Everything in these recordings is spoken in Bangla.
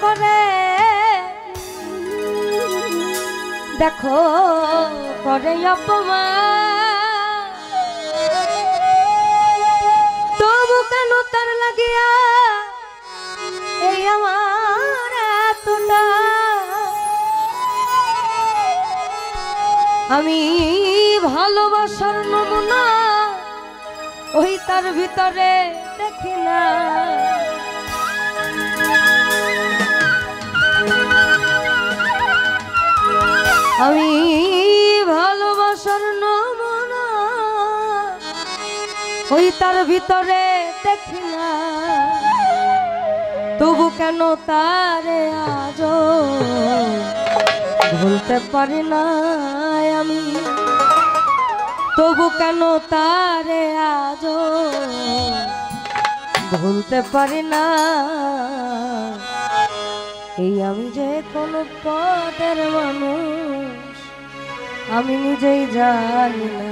করে দেখো করে অপমান, তবু কেন তার লাগিয়া এই আমার এতটা। আমি ভালোবাসার নমুনা ওই তার ভিতরে দেখি না। আমি ভালোবাসার নমুনা ওই তার ভিতরে দেখি না, তবু কেন তারে আজও ভুলতে পারি না আমি, তবু কেন তারে আজও ভুলতে পারি না। এই আমি যে কোনো পদের মানুষ আমি নিজেই জানি না।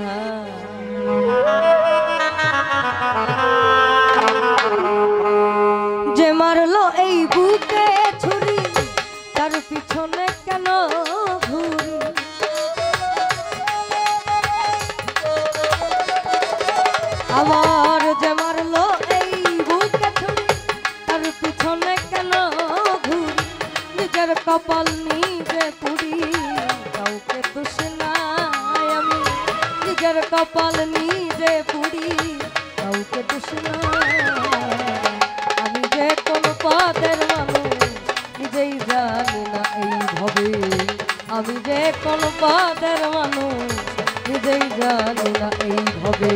যে মারলো এই বুকে ছুরি তার পিছনে কেন ঘুরি, আবার যে মারলো এই বুকে ছুরি তার পিছনে কেন ঘুরি। নিজের কপাল নিজে পুড়ি কাউকে দোষ নাই আমি, নিজের কপাল নিজে পুড়ি কাউকে দোষ নাই। আমি যে কোন পদের মানুষ নিজেই জানি না এইভাবে, আমি যে কোন পদের মানুষ নিজেই জানি না এইভাবে,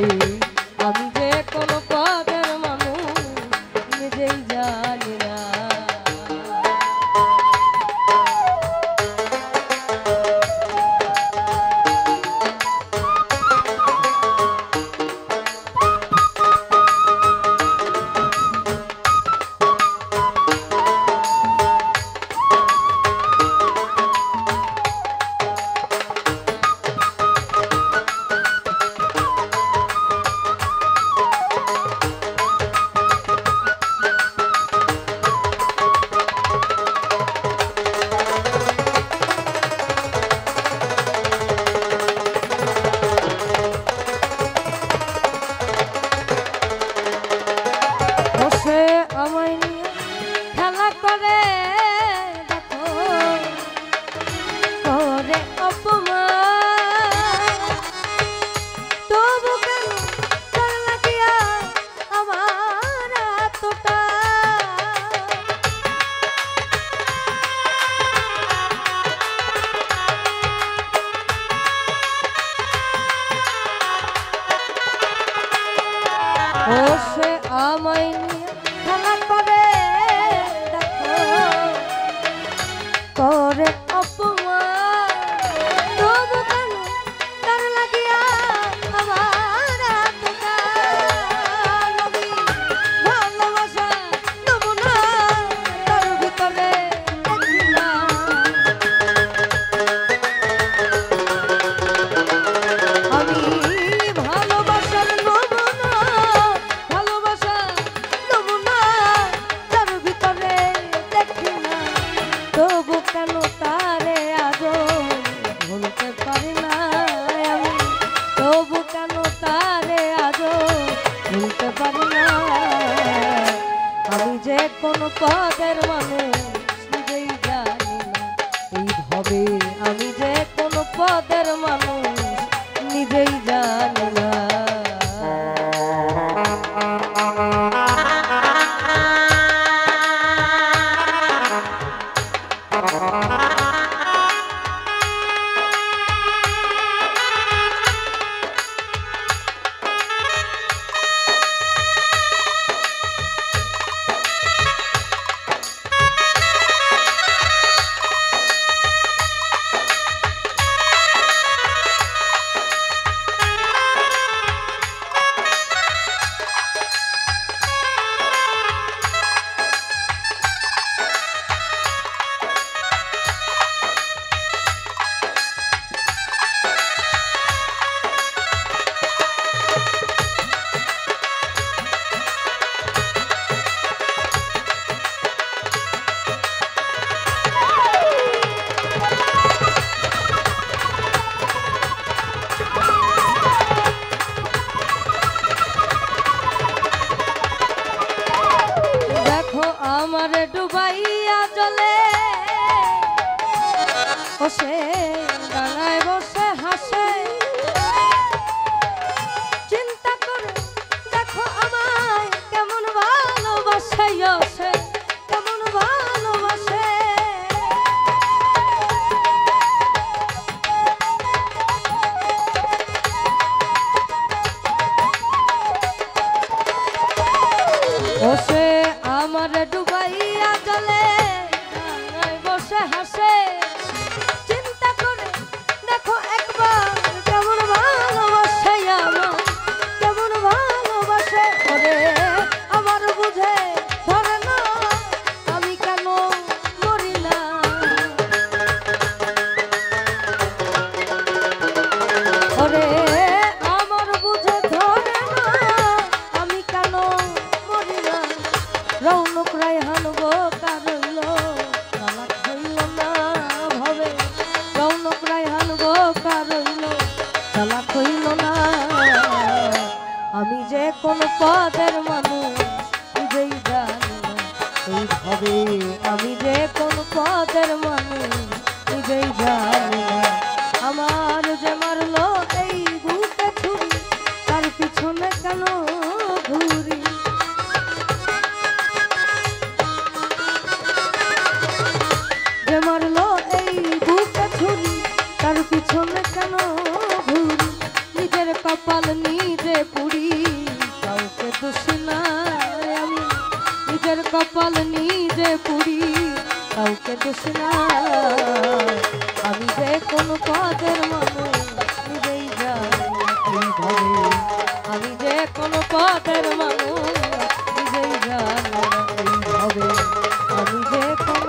আমি যে কোন পদের মানুষ নিজেই জানি না। ও সে আমায় নিয়ে খেলা করে দেখো করে অপমান, তবু কেন তার লাগিয়া আমার এতটা। আমি ভালোবাসা নমুনা তার ভিতরে দেখি না। আমি ভালোবাসার নমুনা ভালোবাসা নমুনা তার ভিতরে দেখি না, তবু কেন তারে আজও ভুলতে পারি না আমি, তবু কেন তারে আজও ভুলতে পারি না। আমি যে কোন পদের মানুষ নিজেই জানি না এইভাবে, আমি যে কোন পদের মানুষ নিজেই জানি না। ডুবাইয়া জলে বসে ডাঙায় বসে হাসে চিন্তা করে দেখো আমায় কেমন ভালোবাসে সে কেমন ভালোবাসে বসে আমার ডুবাইয়া জলে বসে হাসে চিন্তা করে দেখো একবার কেমন ভালোবাসে আমার কেমন ভালোবাসে ওরে আমার বুঝে ধরে না আমি কেন মরি না ওরে আমার বুঝে ধরে না আমি কেন মরি না রৌনক রায়হান বোকা রইল তালাক হইল না ভাবে রৌনক রায়হান বোকা রইল তালাক হইল না আমি যে কোন পদের মানুষ নিজেই জানি না এইভাবে আমি যে কোন পদের মানুষ নিজেই জানি না আমার যে মারলো এই বুকে ছুরি তার পিছনে কেন ঘুরি যে মারলো এই বুকে ছুরি তার পিছনে কেন ঘুরি নিজের কপাল নিজে পুড়ি কাউকে দোষী না আমি নিজের কপাল নিজে পুড়ি কাউকে দোষী না আমি যে কোন পদের মানুষ নিজেই জানি এইভাবে আমি যে কোন পদের মানুষ নিজেই জানি এইভাবে আমি যে কোন